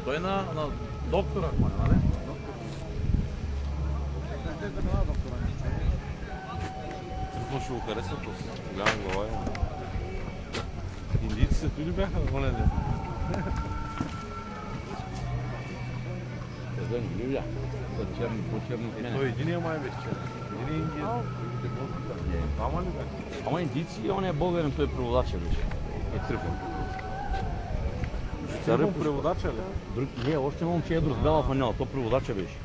Той на доктора, нали? Какво ще го хареса после? Голяма глава има. Индийците ли бяха в онеде? Те не ги бяха. По-черни от мене. Той единия май беше черен. Единия индиец. Двама ли бяха? Ама индийци и он е българен, той преводача беше. Е Трифон. Трифон преводача ли? Не, още момче е друг бяла фанела, то преводача беше.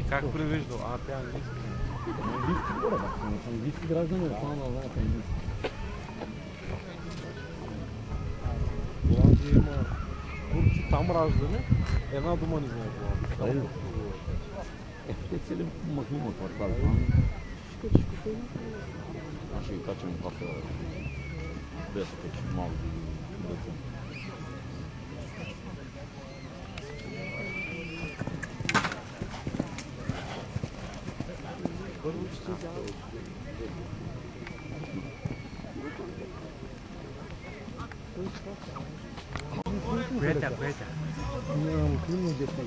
Как превеждал? Тя английски. Английски хора, да. Английски граждани, да стана да знаят английски. Холандия има турци там раждане. Една дума не знае Холандия. Те цели махнима квартали. Аз ще ги качам кафе. Без печи, малко деца. Бета. Нямам климно дете.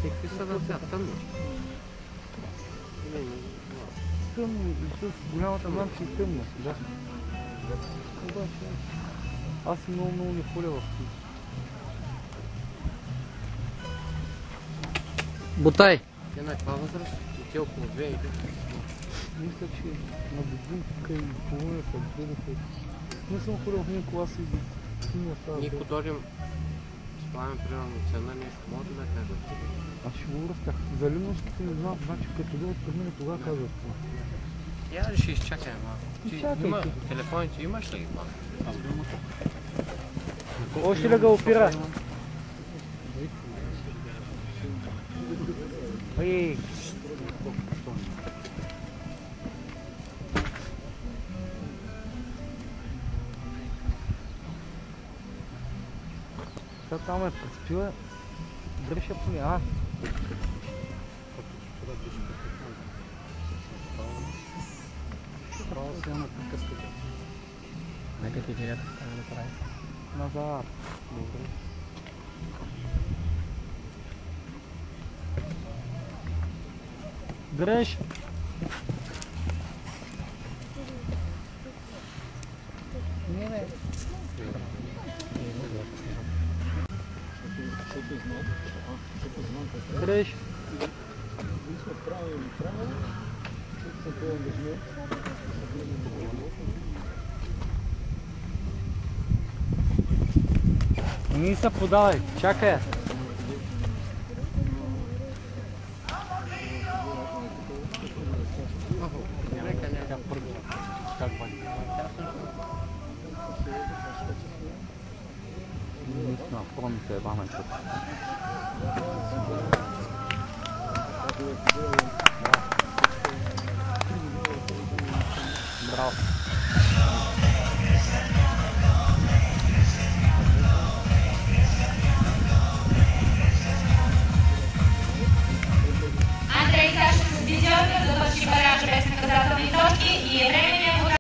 Какви са на цвят? Тъмно. Тъмно, с голямата лампа е тъмно. Да. Обаче, аз много не холя в тих. Бутай! Те на каква възраст? И те около 2 или? Мисля, че на бединка и половината гледаха. Не съм ходил в един клас и синя става. Ние ходим с Пламен примерно цена нещо, може да кажат. Аз ще го разках. За ливностите не знам, значи като дойдат при мен, тогава казват това. Я ли ще изчакаме малко? Изчакайте. Телефоните имаш ли ги малко? Аз го имам. Още ли го опира? Ей! Та там е предспила. Дръжа поне, Право сега на приказката. Нека ти директно стане да прави. Назад. Добре. Дръж! Не, бе. Дръж! Не се подавай, чакай. Помните, вама